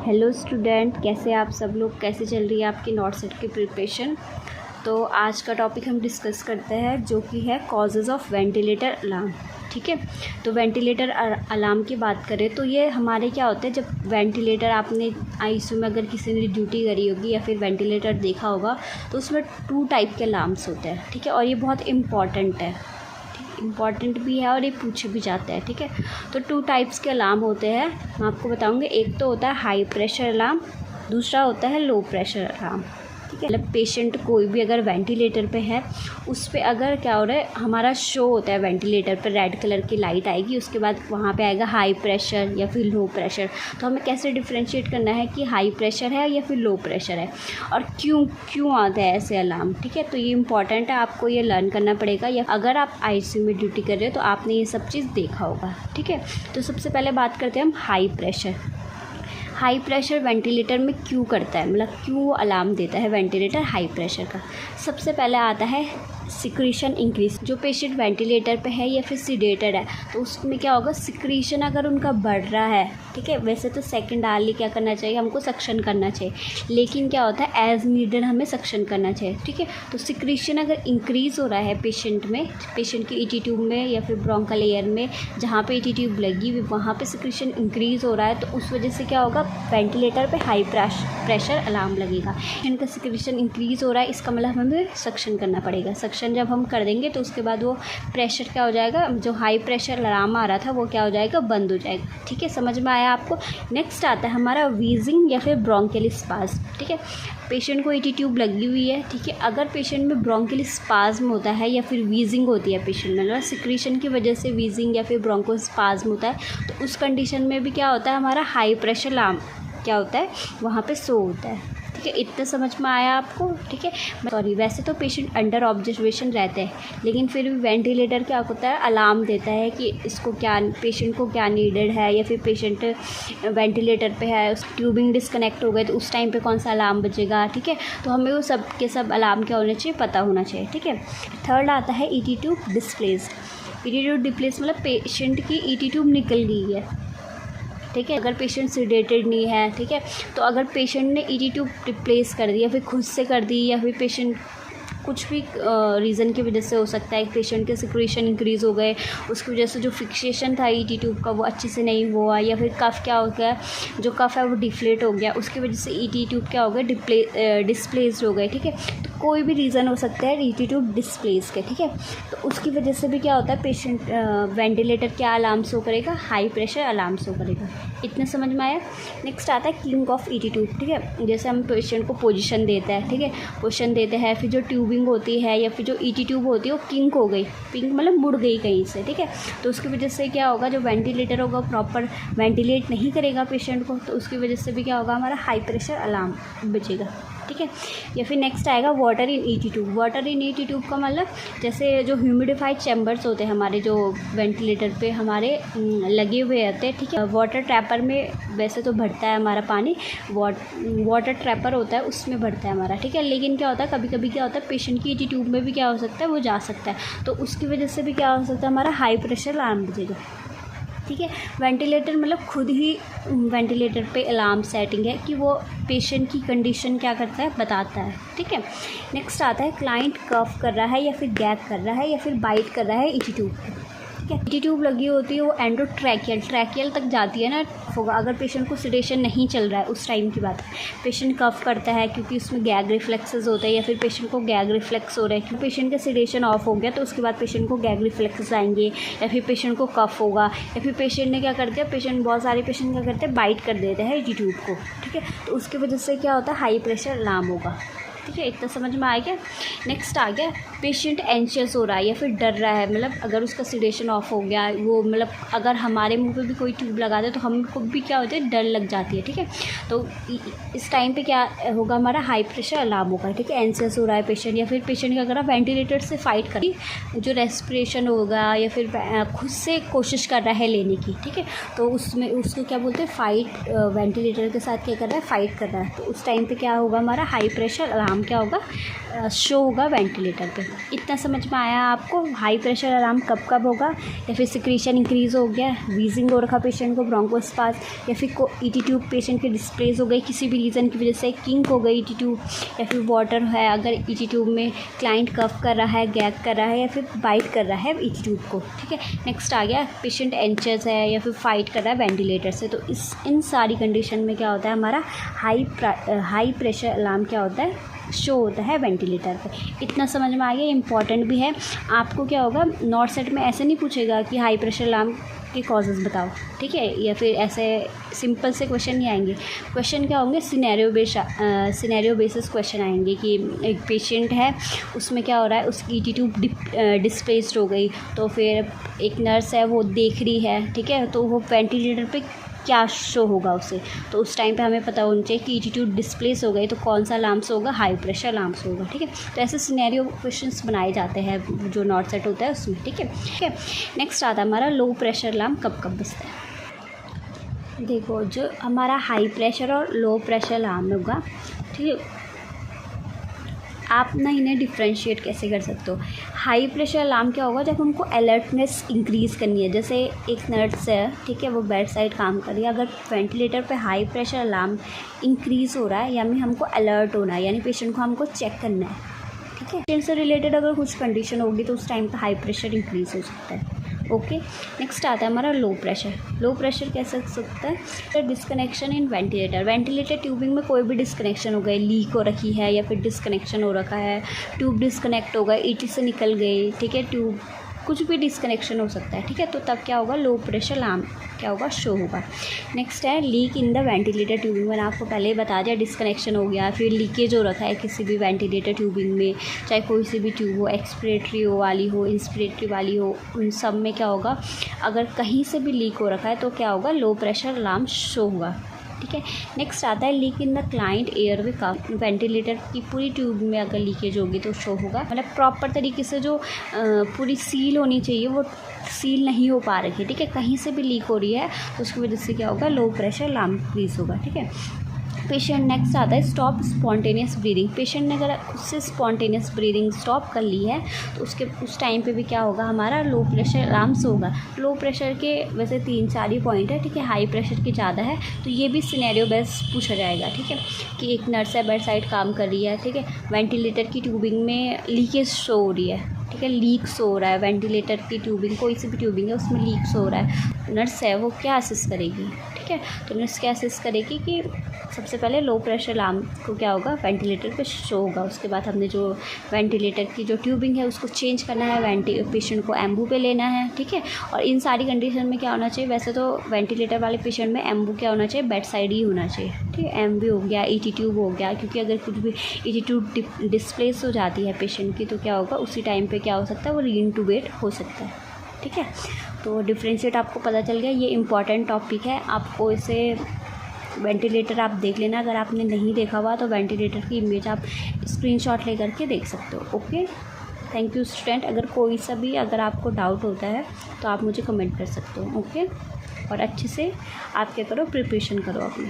Hello student, कैसे आप सब लोग, कैसे चल रही है आपकी नॉट सेट की प्रिपरेशन। तो आज का टॉपिक हम डिस्कस करते हैं जो कि है कॉजेज़ ऑफ वेंटिलेटर अलार्म। ठीक है, तो वेंटिलेटर अलार्म की बात करें तो ये हमारे क्या होते हैं, जब वेंटिलेटर आपने आईसीयू में अगर किसी ने ड्यूटी करी होगी या फिर वेंटिलेटर देखा होगा तो उसमें 2 टाइप के अलार्म्स होते हैं। ठीक है, और ये बहुत इम्पॉर्टेंट है, इम्पॉर्टेंट भी है और ये पूछे भी जाता है। ठीक है, तो 2 टाइप्स के अलार्म होते हैं, मैं आपको बताऊंगी। एक तो होता है हाई प्रेशर अलार्म, दूसरा होता है लो प्रेशर अलार्म। ठीक है, मतलब पेशेंट कोई भी अगर वेंटिलेटर पे है, उस पे अगर क्या हो रहा है, हमारा शो होता है वेंटिलेटर पे, रेड कलर की लाइट आएगी, उसके बाद वहाँ पे आएगा हाई प्रेशर या फिर लो प्रेशर। तो हमें कैसे डिफ्रेंशिएट करना है कि हाई प्रेशर है या फिर लो प्रेशर है, और क्यों आता है ऐसे अलार्म। ठीक है, तो ये इंपॉर्टेंट है, आपको ये लर्न करना पड़ेगा, या अगर आप आईसीयू में ड्यूटी कर रहे हो तो आपने ये सब चीज़ देखा होगा। ठीक है, तो सबसे पहले बात करते हैं हम high pressure. High pressure ventilator में क्यों करता है, मतलब क्यों अलार्म देता है वेंटिलेटर हाई प्रेशर का। सबसे पहले आता है सिक्रीशन इंक्रीज। जो पेशेंट वेंटिलेटर पे है या फिर सीडेटेड है तो उसमें क्या होगा, सिक्रीशन अगर उनका बढ़ रहा है, ठीक है, वैसे तो सेकेंडली क्या करना चाहिए, हमको सक्शन करना चाहिए, लेकिन क्या होता है एज नीडेड हमें सक्शन करना चाहिए। ठीक है, तो सिक्रीशन अगर इंक्रीज़ हो रहा है पेशेंट में, पेशेंट की ईटी ट्यूब में या फिर ब्रोंकल एयर में, जहाँ पे ईटी ट्यूब लगी हुई वहाँ पे सिक्रीशन इंक्रीज़ हो रहा है, तो उस वजह से क्या होगा, वेंटिलेटर पे हाई प्रेशर अलार्म लगेगा। इनका सिक्रीशन इंक्रीज़ हो रहा है, इसका मतलब हमें सक्शन करना पड़ेगा। सक्शन जब हम कर देंगे तो उसके बाद वो प्रेशर क्या हो जाएगा, जो हाई प्रेशर अलार्म आ रहा था वो क्या हो जाएगा, बंद हो जाएगा। ठीक है, समझ में आया आपको। नेक्स्ट आता है हमारा वीजिंग या फिर ब्रोंकियल स्पाज्म। ठीक है, पेशेंट को ईटी ट्यूब लगी हुई है, ठीक है, अगर पेशेंट में ब्रोंकियल स्पाज्म होता है या फिर वीजिंग होती है पेशेंट में, मतलब सिक्रीशन की वजह से वीजिंग या फिर ब्रोंको स्पाज्म होता है, तो उस कंडीशन में भी क्या होता है, हमारा हाई प्रेशर अलार्म क्या होता है, वहाँ पे शो होता है। ठीक है, इतना समझ में आया आपको। ठीक है, सॉरी, वैसे तो पेशेंट अंडर ऑब्जर्वेशन रहते हैं, लेकिन फिर भी वेंटिलेटर क्या होता है, अलार्म देता है कि इसको क्या, पेशेंट को क्या नीडेड है, या फिर पेशेंट वेंटिलेटर पे है, उस ट्यूबिंग डिस्कनेक्ट हो गए तो उस टाइम पे कौन सा अलार्म बजेगा। ठीक है, तो हमें वो सब के सब अलार्म क्या होना चाहिए, पता होना चाहिए। ठीक है, थर्ड आता है ET tube displace. ET tube displace मतलब पेशेंट की ईटी ट्यूब निकल गई है। ठीक है, अगर पेशेंट सीडेटेड नहीं है, ठीक है, तो अगर पेशेंट ने ईटी ट्यूब रिप्लेस कर दी या फिर खुद से कर दी, या फिर पेशेंट कुछ भी रीज़न की वजह से हो सकता है, पेशेंट के सिक्रीशन इंक्रीज़ हो गए, उसकी वजह से जो फिक्सेशन था ईटी ट्यूब का वो अच्छे से नहीं हुआ, या फिर कफ क्या हो गया, जो कफ है वो डिफ्लेट हो गया, उसकी वजह से ईटी ट्यूब क्या हो गया, डिस्प्लेस्ड हो गए। ठीक है, तो कोई भी रीज़न हो सकता है ईटी ट्यूब डिस्प्लेस के। ठीक है, तो उसकी वजह से भी क्या होता है, पेशेंट वेंटिलेटर क्या अलार्म शो करेगा, हाई प्रेशर अलार्म शो करेगा। इतना समझ में आया। नेक्स्ट आता है किंग ऑफ ईटी ट्यूब। ठीक है, जैसे हम पेशेंट को पोजीशन देते हैं, ठीक है, पोजीशन देते हैं, फिर जो ट्यूबिंग होती है या फिर जो ईटी ट्यूब होती है वो किंक हो गई, पिंक मतलब मुड़ गई कहीं से। ठीक है, तो उसकी वजह से क्या होगा, जो वेंटिलेटर होगा प्रॉपर वेंटिलेट नहीं करेगा पेशेंट को, तो उसकी वजह से भी क्या होगा, हमारा हाई प्रेशर अलार्म बचेगा। ठीक है, या फिर नेक्स्ट आएगा water in ET tube. Water in ET tube का मतलब जैसे जो ह्यूमिडिफाइड चैम्बर्स होते हैं हमारे, जो वेंटिलेटर पे हमारे लगे हुए होते हैं। ठीक है, वाटर ट्रैपर में वैसे तो भरता है हमारा पानी, वाटर ट्रैपर होता है उसमें भरता है हमारा। ठीक है, लेकिन क्या होता है, कभी कभी क्या होता है, पेशेंट की ईटी ट्यूब में भी क्या हो सकता है, वो जा सकता है, तो उसकी वजह से भी क्या हो सकता है, हमारा हाई प्रेशर अलार्म बजेगा। ठीक है, वेंटिलेटर मतलब खुद ही वेंटिलेटर पे अलार्म सेटिंग है कि वो पेशेंट की कंडीशन क्या करता है, बताता है। ठीक है, नेक्स्ट आता है क्लाइंट कफ कर रहा है या फिर गैग कर रहा है या फिर बाइट कर रहा है ईटी ट्यूब पे। ठीक है, ईटी ट्यूब लगी होती है वो ट्रैकियल तक जाती है ना, होगा अगर पेशेंट को सिडेशन नहीं चल रहा है उस टाइम की बात है। पेशेंट कफ करता है क्योंकि उसमें गैग रिफ्लेक्सेस होते हैं, या फिर पेशेंट को गैग रिफ्लेक्स हो रहे हैं, क्योंकि पेशेंट का सिडेशन ऑफ हो गया तो उसके बाद पेशेंट को गैग रिफ्लेक्सेस आएंगे, या फिर पेशेंट को कफ होगा, या फिर पेशेंट ने क्या कर दिया, बहुत सारे पेशेंट क्या करते हैं, बाइट कर देते हैं ईटी ट्यूब को। ठीक है, तो उसकी वजह से क्या होता है, हाई प्रेशर अलार्म होगा। ठीक है, इतना समझ में आ गया। नेक्स्ट आ गया पेशेंट एंशियस हो रहा है या फिर डर रहा है, मतलब अगर उसका सिडेशन ऑफ हो गया, वो मतलब अगर हमारे मुंह पे भी कोई ट्यूब लगा दे तो हमको भी क्या होता है, डर लग जाती है। ठीक है, तो इस टाइम पे क्या होगा, हमारा हाई प्रेशर अलार्म होगा। ठीक है, एंशियस हो रहा है पेशेंट, या फिर पेशेंट क्या कर रहा है, वेंटिलेटर से फाइट कर, जो रेस्पिरेशन होगा या फिर खुद से कोशिश कर रहा है लेने की। ठीक है, तो उसमें उसको क्या बोलते हैं, फाइट, वेंटिलेटर के साथ क्या कर रहा है, फाइट कर रहा है, तो उस टाइम पे क्या होगा, हमारा हाई प्रेशर अलार्म अलार्म क्या होगा, शो होगा वेंटिलेटर पे। इतना समझ में आया आपको? हाई प्रेशर अलार्म कब कब होगा, या फिर सिक्रीशन इंक्रीज़ हो गया, वीजिंग हो रखा पेशेंट को, ब्रोंकोस्पाज, या फिर को ईटी ट्यूब पेशेंट की डिस्प्लेस हो गई किसी भी रीज़न की वजह से, किंक हो गई ईटी ट्यूब, या फिर वाटर है अगर ईटी ट्यूब में क्लाइंट कफ कर रहा है, गैग कर रहा है, या फिर बाइट कर रहा है ईटी ट्यूब को, ठीक है। नेक्स्ट आ गया पेशेंट एंचर्स है या फिर फाइट कर रहा है वेंटिलेटर से। तो इन सारी कंडीशन में क्या होता है, हमारा हाई प्रेशर अलार्म क्या होता है, शो होता है वेंटिलेटर पे। इतना समझ में आ गया, इंपॉर्टेंट भी है। आपको क्या होगा, नॉट सेट में ऐसे नहीं पूछेगा कि हाई प्रेशर अलार्म के कॉजेज़ बताओ, ठीक है, या फिर ऐसे सिंपल से क्वेश्चन नहीं आएंगे। क्वेश्चन क्या होंगे, सिनेरियो बेसिस क्वेश्चन आएंगे कि एक पेशेंट है, उसमें क्या हो रहा है, उसकी ईटी ट्यूब डिस्प्लेस्ड हो गई, तो फिर एक नर्स है वो देख रही है, ठीक है, तो वो वेंटिलेटर पे क्या शो होगा उसे, तो उस टाइम पे हमें पता होना चाहिए कि ईटी ट्यूब डिस्प्लेस हो गई तो कौन सा अलार्म्स होगा, हाई प्रेशर अलार्म्स होगा, ठीक है। तो ऐसे सिनेरियो क्वेश्चंस बनाए जाते हैं जो नॉट सेट होता है उसमें, ठीक है। नेक्स्ट आता है हमारा लो प्रेशर अलार्म कब कब बजता है। देखो, जो हमारा हाई प्रेशर और लो प्रेशर अलार्म होगा, ठीक है, आप ना इन्हें डिफ्रेंशिएट कैसे कर सकते हो। हाई प्रेशर अलार्म क्या होगा, जब हमको अलर्टनेस इंक्रीज़ करनी है, जैसे एक नर्स है, ठीक है, वो बेड साइड काम कर रही है, अगर वेंटिलेटर पे हाई प्रेशर अलार्म इंक्रीज़ हो रहा है, यानी हमको अलर्ट होना है, यानी पेशेंट को हमको चेक करना है, ठीक है। पेशेंट से रिलेटेड अगर कुछ कंडीशन होगी तो उस टाइम पे हाई प्रेशर इंक्रीज़ हो सकता है, ओके। नेक्स्ट आता है हमारा लो प्रेशर। लो प्रेशर कैसे हो सकता है, डिस्कनेक्शन इन वेंटिलेटर ट्यूबिंग में कोई भी डिस्कनेक्शन हो गई, लीक हो रखी है या फिर डिस्कनेक्शन हो रखा है, ट्यूब डिस्कनेक्ट हो गई, ईटी से निकल गई, ठीक है, ट्यूब कुछ भी डिस्कनेक्शन हो सकता है, ठीक है, तो तब क्या होगा, लो प्रेशर अलार्म क्या होगा, शो होगा। नेक्स्ट है leak in the ventilator tubing. मैंने आपको पहले ही बता दिया, डिस्कनेक्शन हो गया, फिर लीकेज हो रखा है किसी भी वेंटिलेटर ट्यूबिंग में, चाहे कोई सी भी ट्यूब हो, एक्सपिरेटरी वाली हो, इंस्पिरेटरी वाली हो, उन सब में क्या होगा, अगर कहीं से भी लीक हो रखा है तो क्या होगा, लो प्रेशर अलार्म शो होगा, ठीक है। नेक्स्ट आता है leak in the client airway का। वेंटिलेटर की पूरी ट्यूब में अगर लीकेज होगी तो शो होगा, मतलब प्रॉपर तरीके से जो पूरी सील होनी चाहिए वो सील नहीं हो पा रही है, ठीक है, कहीं से भी लीक हो रही है तो उसकी वजह से क्या होगा, लो प्रेशर अलार्म इंक्रीज होगा, ठीक है। पेशेंट नेक्स्ट आता है स्टॉप स्पॉन्टेनियस ब्रीदिंग। पेशेंट ने अगर खुद से स्पॉन्टेनियस ब्रीदिंग स्टॉप कर ली है तो उस टाइम पे भी क्या होगा, हमारा लो प्रेशर अलार्म होगा। लो प्रेशर के वैसे 3-4 ही पॉइंट है, ठीक है, हाई प्रेशर के ज़्यादा है, तो ये भी सिनेरियो बेस पूछा जाएगा, ठीक है, कि एक नर्स है बेड साइड काम कर रही है, ठीक है, वेंटिलेटर की ट्यूबिंग में लीकेज शो हो रही है, ठीक है, लीक्स हो रहा है, वेंटिलेटर की ट्यूबिंग कोई सी भी ट्यूबिंग है उसमें लीक्स हो रहा है, नर्स है वो क्या असेस करेगी, ठीक है, तो नर्स क्या असेस करेगी कि सबसे पहले लो प्रेशर अलार्म को क्या होगा, वेंटिलेटर पे शो होगा, उसके बाद हमने जो वेंटिलेटर की जो ट्यूबिंग है उसको चेंज करना है, पेशेंट को एम्बू पे लेना है, ठीक है। और इन सारी कंडीशन में क्या होना चाहिए, वैसे तो वेंटिलेटर वाले पेशेंट में एम्बू क्या होना चाहिए, बेड साइड ही होना चाहिए, ठीक है, एम्बू हो गया, ईटी ट्यूब हो गया, क्योंकि अगर कुछ भी ईटी ट्यूब डिस्प्लेस हो जाती है पेशेंट की तो क्या होगा, उसी टाइम पे क्या हो सकता है, वो रीइंटूबेट हो सकता है, ठीक है। तो डिफ्रेंशिएट आपको पता चल गया, ये इंपॉर्टेंट टॉपिक है, आपको इसे वेंटिलेटर आप देख लेना, अगर आपने नहीं देखा हुआ तो वेंटिलेटर की इमेज आप स्क्रीनशॉट लेकर के देख सकते हो, ओके। Thank you student. अगर आपको डाउट होता है तो आप मुझे कमेंट कर सकते हो, ओके। और अच्छे से आप क्या करो, प्रिपरेशन करो अपनी।